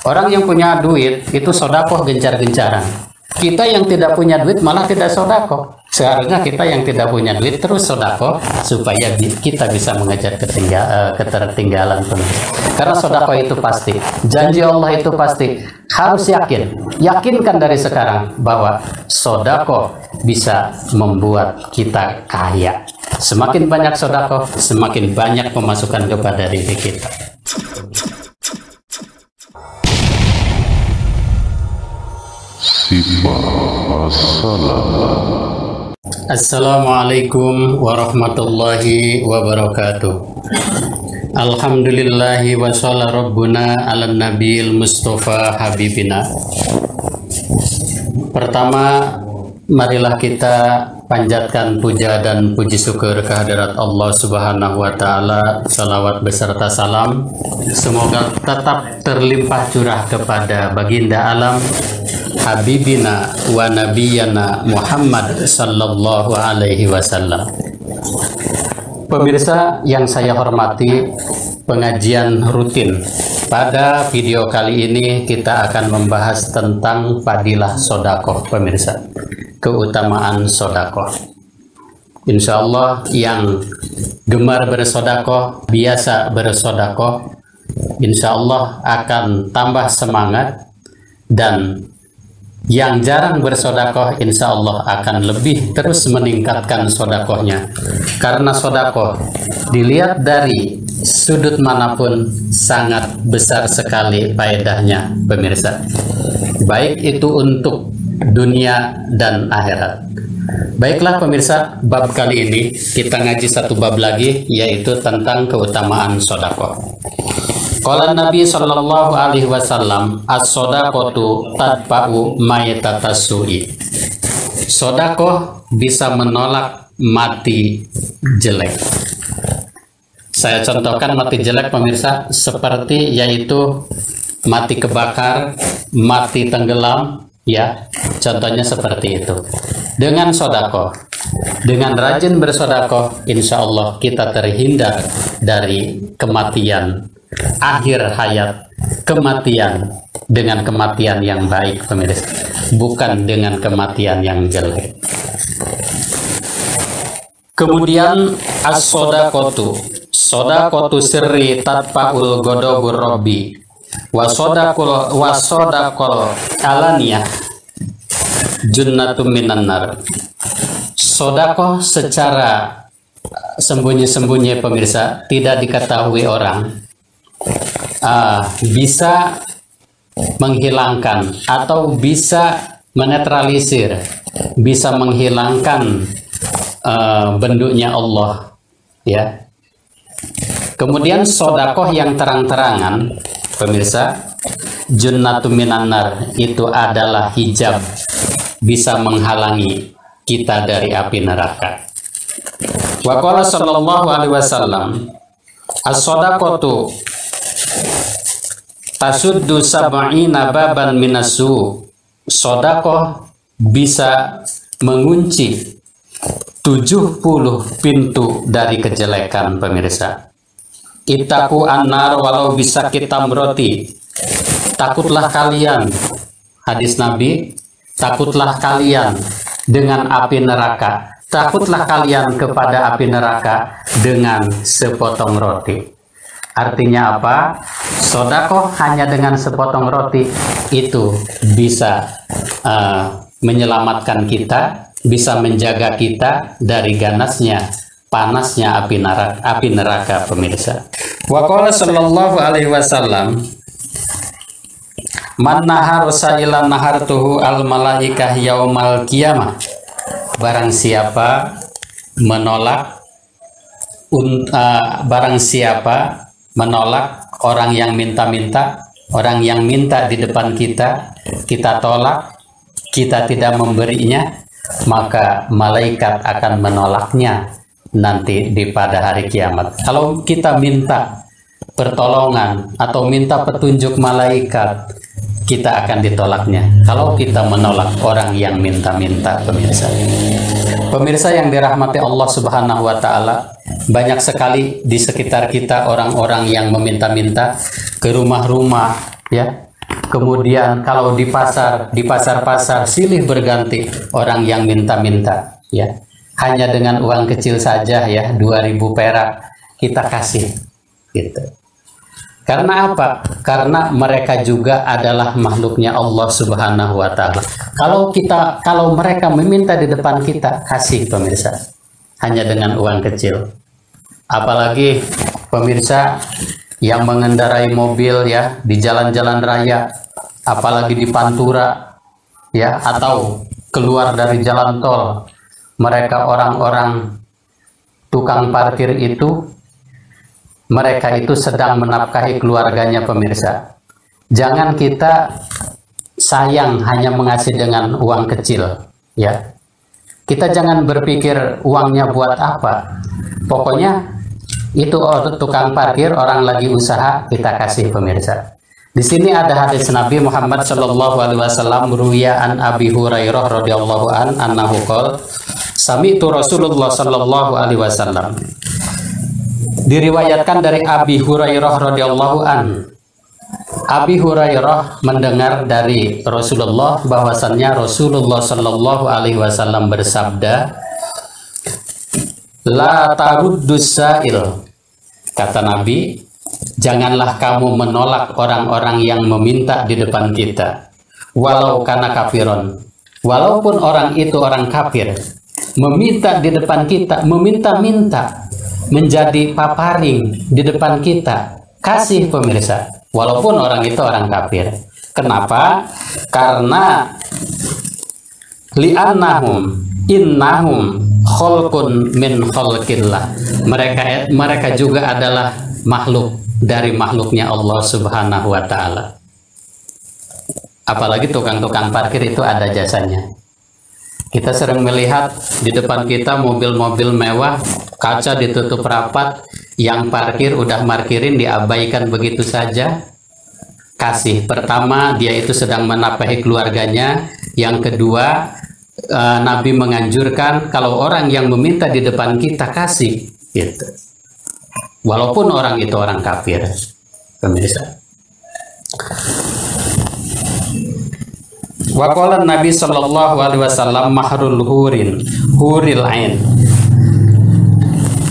Orang yang punya duit itu sodakoh gencar-gencaran. Kita yang tidak punya duit malah tidak sodakoh. Seharusnya kita yang tidak punya duit terus sodakoh supaya kita bisa mengejar ketertinggalan. Karena sodakoh itu pasti, janji Allah itu pasti. Harus yakinkan dari sekarang bahwa sodakoh bisa membuat kita kaya. Semakin banyak sodakoh, semakin banyak pemasukan kepada diri kita. Assalamualaikum warahmatullahi wabarakatuh. Alhamdulillahi wa sholli rabbuna ala nabiyil mustafa habibina. Pertama, marilah kita panjatkan puja dan puji syukur kehadirat Allah Subhanahu wa taala. Salawat beserta salam semoga tetap terlimpah curah kepada baginda alam habibina wa nabiyana Muhammad sallallahu alaihi wasallam. Pemirsa yang saya hormati, pengajian rutin. Pada video kali ini kita akan membahas tentang fadilah sodakoh, pemirsa. Keutamaan sodakoh. Insya Allah yang gemar bersodakoh, biasa bersodakoh, insya Allah akan tambah semangat, dan yang jarang bersodakoh insya Allah akan lebih terus meningkatkan sodakohnya. Karena sodakoh dilihat dari sudut manapun sangat besar sekali faedahnya, pemirsa. Baik itu untuk dunia dan akhirat. Baiklah pemirsa, bab kali ini kita ngaji satu bab lagi, yaitu tentang keutamaan sodakoh. Qala Nabi sallallahu alaihi wasallam, as-sodaqatu tadfa'u maytatasui. Sodakoh bisa menolak mati jelek. Saya contohkan mati jelek, pemirsa, seperti yaitu mati kebakar, mati tenggelam, ya. Contohnya seperti itu. Dengan sodakoh, dengan rajin bersodakoh, insya Allah kita terhindar dari kematian akhir hayat, kematian dengan kematian yang baik, pemirsa, bukan dengan kematian yang jelek. Kemudian as-sodaqatu, sodaqatu sirri tatfa'ul ghadabur rabbi wa sodaqul alaniyah junnatum minan nar. Sodakoh secara sembunyi-sembunyi, pemirsa, tidak diketahui orang, bisa menghilangkan atau bisa menetralisir, bisa menghilangkan bentuknya Allah, ya. Kemudian sodakoh yang terang-terangan, pemirsa, junnatum minan nar, itu adalah hijab, bisa menghalangi kita dari api neraka. Wa qala sallallahu alaihi wasallam, as-sodaqatu tasuddu sab'ina baban minasu. Sodakoh bisa mengunci 70 pintu dari kejelekan, pemirsa. Ittaqu annar walau bisa kita meroti. Takutlah kalian, hadis Nabi, takutlah kalian dengan api neraka. Takutlah kalian kepada api neraka dengan sepotong roti. Artinya apa? Sodakoh hanya dengan sepotong roti itu bisa menyelamatkan kita, bisa menjaga kita dari ganasnya, panasnya api neraka, pemirsa. Wa qala sallallahu alaihi wasallam, man nahar sa'ilan nahartuhu al malaikah yaumal qiyamah. Barang siapa menolak orang yang minta-minta, orang yang minta di depan kita, kita tolak, kita tidak memberinya, maka malaikat akan menolaknya nanti pada hari kiamat. Kalau kita minta pertolongan atau minta petunjuk malaikat, kita akan ditolaknya kalau kita menolak orang yang minta-minta, pemirsa. Pemirsa yang dirahmati Allah Subhanahu wa taala, banyak sekali di sekitar kita orang-orang yang meminta-minta ke rumah-rumah, ya, Kemudian kalau di pasar-pasar silih berganti orang yang minta-minta, ya. Hanya dengan uang kecil saja, ya, 2.000 perak kita kasih, gitu. Karena apa? Karena mereka juga adalah makhluknya Allah Subhanahu wa Ta'ala. Kalau mereka meminta di depan kita, kasih, pemirsa. Hanya dengan uang kecil. Apalagi pemirsa yang mengendarai mobil, ya, di jalan-jalan raya, apalagi di Pantura, ya, atau keluar dari jalan tol. Mereka orang-orang tukang parkir itu, mereka itu sedang menafkahi keluarganya, pemirsa. Jangan kita sayang hanya mengasih dengan uang kecil, ya. Kita jangan berpikir uangnya buat apa. Pokoknya itu tukang parkir, orang lagi usaha, kita kasih, pemirsa. Di sini ada hadis Nabi Muhammad sallallahu alaihi wasallam, ruwiya an Abi Hurairah radhiyallahu an annahu qala sami'tu Rasulullah sallallahu alaihi wasallam. Diriwayatkan dari Abi Hurairah radhiyallahu an. Abi Hurairah mendengar dari Rasulullah bahwasannya Rasulullah sallallahu alaihi wasallam bersabda, la taruddus sa'il. Kata Nabi, janganlah kamu menolak orang-orang yang meminta di depan kita, walau kana kafiron. Walaupun orang itu orang kafir, meminta di depan kita, meminta-minta, menjadi paparing di depan kita, kasih, pemirsa, walaupun orang itu orang kafir. Kenapa? Karena li'annahum innahum khalqun min khalqillah. Mereka juga adalah makhluk dari makhluknya Allah Subhanahu wa Ta'ala. Apalagi tukang-tukang parkir itu ada jasanya. Kita sering melihat di depan kita mobil-mobil mewah, kaca ditutup rapat, yang parkir udah parkirin diabaikan begitu saja. Kasih. Pertama, dia itu sedang menafkahi keluarganya. Yang kedua, Nabi menganjurkan kalau orang yang meminta di depan kita, kasih, gitu. Walaupun orang itu orang kafir, pemirsa. Waqala Nabi sallallahu alaihi wasallam mahrul huril ain.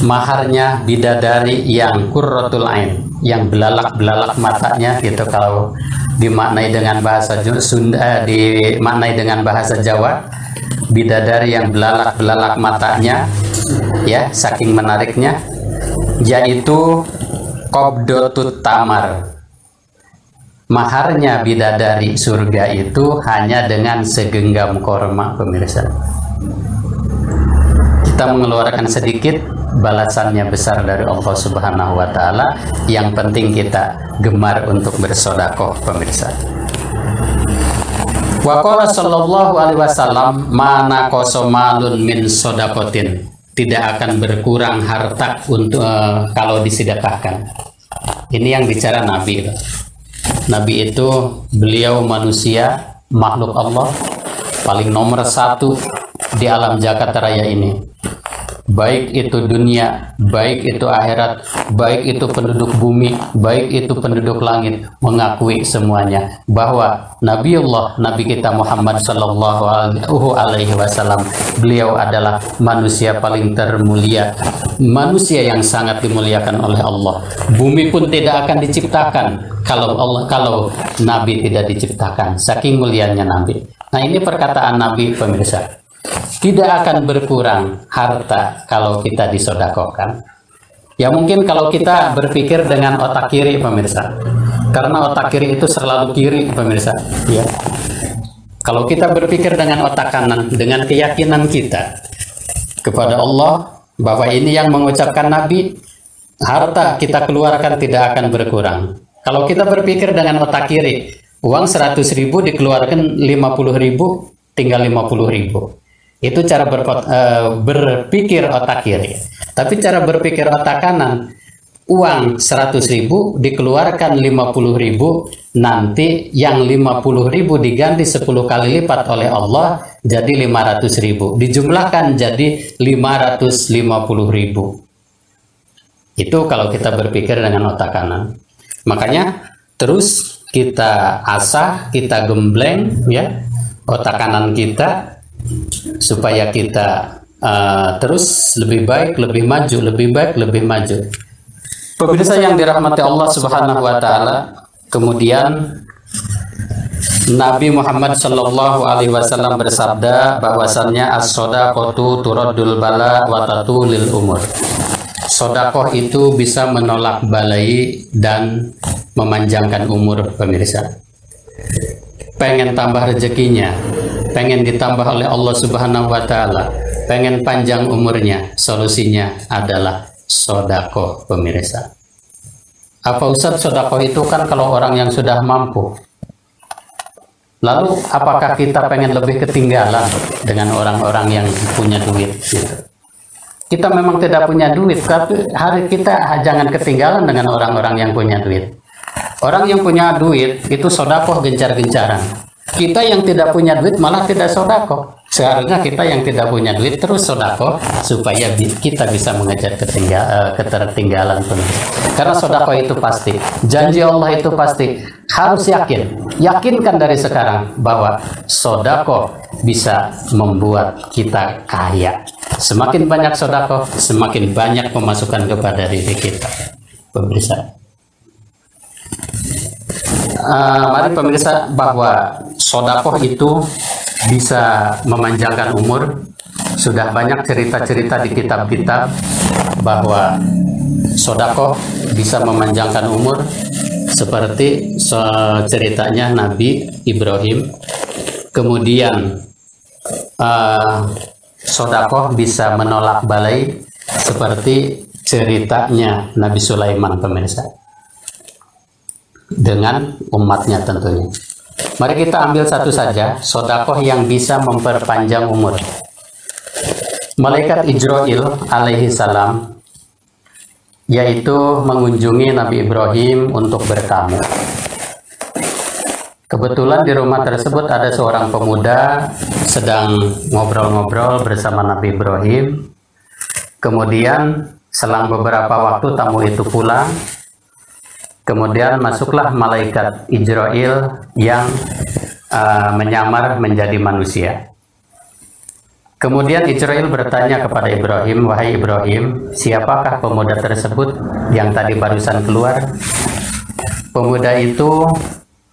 Maharnya bidadari yang qurratul ain, yang belalak-belalak matanya, gitu. Kalau dimaknai dengan bahasa Sunda, dimaknai dengan bahasa Jawa, bidadari yang belalak-belalak matanya, ya, saking menariknya, yaitu qabdatut tamar. Maharnya bidadari surga itu hanya dengan segenggam korma, pemirsa. Kita mengeluarkan sedikit, balasannya besar dari Allah Subhanahu wa Ta'ala. Yang penting kita gemar untuk bersedekah, pemirsa. Wa qala sallallahu alaihi wasallam, mana qasamalun min shadaqatin. Tidak akan berkurang harta untuk kalau disedekahkan. Ini yang bicara Nabi. Nabi itu, beliau manusia, makhluk Allah, paling nomor satu di alam jagat raya ini. Baik itu dunia, baik itu akhirat, baik itu penduduk bumi, baik itu penduduk langit, mengakui semuanya bahwa Nabi kita Muhammad sallallahu alaihi wasallam, beliau adalah manusia paling termulia, manusia yang sangat dimuliakan oleh Allah. Bumi pun tidak akan diciptakan kalau Nabi tidak diciptakan, saking mulianya Nabi. Nah, ini perkataan Nabi, pemirsa. Tidak akan berkurang harta kalau kita disodakokan. Ya, mungkin kalau kita berpikir dengan otak kiri, pemirsa, karena otak kiri itu selalu kiri, pemirsa, ya. Kalau kita berpikir dengan otak kanan, dengan keyakinan kita kepada Allah bahwa ini yang mengucapkan Nabi, harta kita keluarkan tidak akan berkurang. Kalau kita berpikir dengan otak kiri, uang 100.000 dikeluarkan 50.000, tinggal 50.000. Itu cara berpikir otak kiri. Tapi cara berpikir otak kanan, uang 100.000 dikeluarkan 50.000, nanti yang 50.000 diganti 10 kali lipat oleh Allah jadi 500.000, dijumlahkan jadi 550.000. Itu kalau kita berpikir dengan otak kanan. Makanya terus kita asah, kita gembleng ya otak kanan kita supaya kita terus lebih baik, lebih maju, lebih baik, lebih maju. Pemirsa yang dirahmati Allah Subhanahu wa taala, kemudian Nabi Muhammad Shallallahu Alaihi Wasallam bersabda bahwasannya as-sodaqotu turadul bala wa tatulil umur. Sodakoh itu bisa menolak balai dan memanjangkan umur. Pemirsa, pengen tambah rezekinya, pengen ditambah oleh Allah Subhanahu wa taala, pengen panjang umurnya, solusinya adalah sodakoh. Pemirsa, apa Ustaz sodakoh itu kan kalau orang yang sudah mampu? Lalu apakah kita pengen lebih ketinggalan dengan orang-orang yang punya duit? Kita memang tidak punya duit, tapi hari kita jangan ketinggalan dengan orang-orang yang punya duit. Orang yang punya duit itu sodakoh gencar-gencaran. Kita yang tidak punya duit malah tidak sodakoh. Seharusnya kita yang tidak punya duit terus sodakoh supaya kita bisa mengejar ketertinggalan. Karena sodakoh itu pasti, janji Allah itu pasti. Harus yakinkan dari sekarang bahwa sodakoh bisa membuat kita kaya. Semakin banyak sodakoh, semakin banyak pemasukan kepada diri kita. Pemirsa, mari pemirsa, bahwa sodakoh itu bisa memanjangkan umur. Sudah banyak cerita-cerita di kitab-kitab bahwa sodakoh bisa memanjangkan umur, seperti ceritanya Nabi Ibrahim. Kemudian sodakoh bisa menolak balai, seperti ceritanya Nabi Sulaiman. Pemirsa, dengan umatnya tentunya. Mari kita ambil satu saja, sodakoh yang bisa memperpanjang umur. Malaikat Ijrail alaihi salam, yaitu mengunjungi Nabi Ibrahim untuk bertamu. Kebetulan di rumah tersebut ada seorang pemuda sedang ngobrol-ngobrol bersama Nabi Ibrahim. Kemudian selang beberapa waktu tamu itu pulang. Kemudian masuklah malaikat Ijrail yang menyamar menjadi manusia. Kemudian Ijrail bertanya kepada Ibrahim, "Wahai Ibrahim, siapakah pemuda tersebut yang tadi barusan keluar?" Pemuda itu,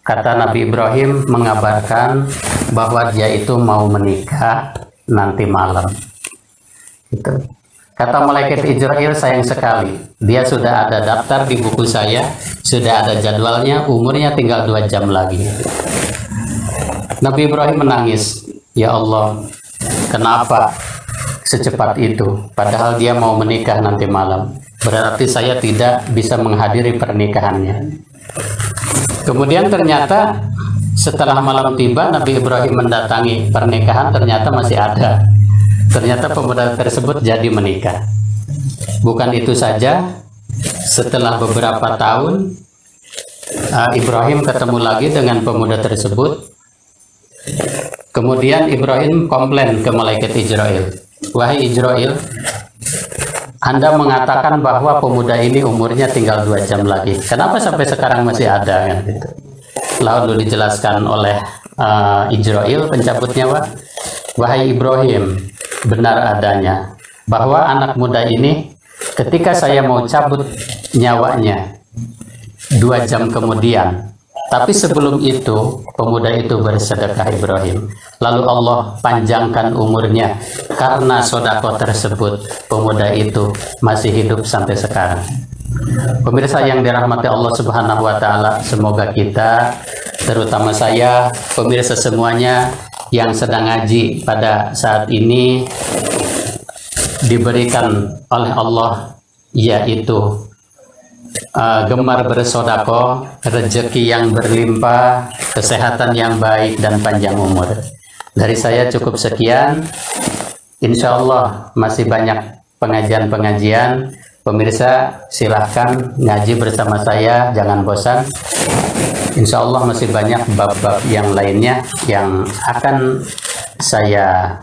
kata Nabi Ibrahim, mengabarkan bahwa dia itu mau menikah nanti malam. Itu. Kata malaikat Ijrail, sayang sekali, dia sudah ada daftar di buku saya, sudah ada jadwalnya, umurnya tinggal 2 jam lagi. Nabi Ibrahim menangis, "Ya Allah, kenapa secepat itu? Padahal dia mau menikah nanti malam. Berarti saya tidak bisa menghadiri pernikahannya." Kemudian ternyata setelah malam tiba, Nabi Ibrahim mendatangi pernikahan, ternyata masih ada. Ternyata pemuda tersebut jadi menikah. Bukan itu saja, setelah beberapa tahun, Ibrahim ketemu lagi dengan pemuda tersebut. Kemudian Ibrahim komplain ke malaikat Ijrail, "Wahai Ijrail, Anda mengatakan bahwa pemuda ini umurnya tinggal 2 jam lagi. Kenapa sampai sekarang masih ada?" Kan, gitu. Lalu dijelaskan oleh Ijrail, pencabut nyawa, "Wahai Ibrahim, benar adanya bahwa anak muda ini ketika saya mau cabut nyawanya 2 jam kemudian, tapi sebelum itu pemuda itu bersedekah Ibrahim. Lalu Allah panjangkan umurnya karena sedekah tersebut, pemuda itu masih hidup sampai sekarang." Pemirsa yang dirahmati Allah Subhanahu wa taala, semoga kita, terutama saya, pemirsa semuanya yang sedang ngaji pada saat ini, diberikan oleh Allah yaitu gemar bersedekah, rezeki yang berlimpah, kesehatan yang baik, dan panjang umur. Dari saya cukup sekian. Insya Allah masih banyak pengajian-pengajian. Pemirsa silahkan ngaji bersama saya, jangan bosan. Insya Allah masih banyak bab-bab yang lainnya yang akan saya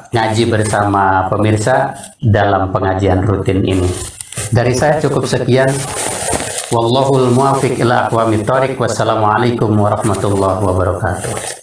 ngaji bersama pemirsa dalam pengajian rutin ini. Dari saya cukup sekian. Wallahul muwaffiq ila aqwamit thoriq. Wassalamualaikum warahmatullahi wabarakatuh.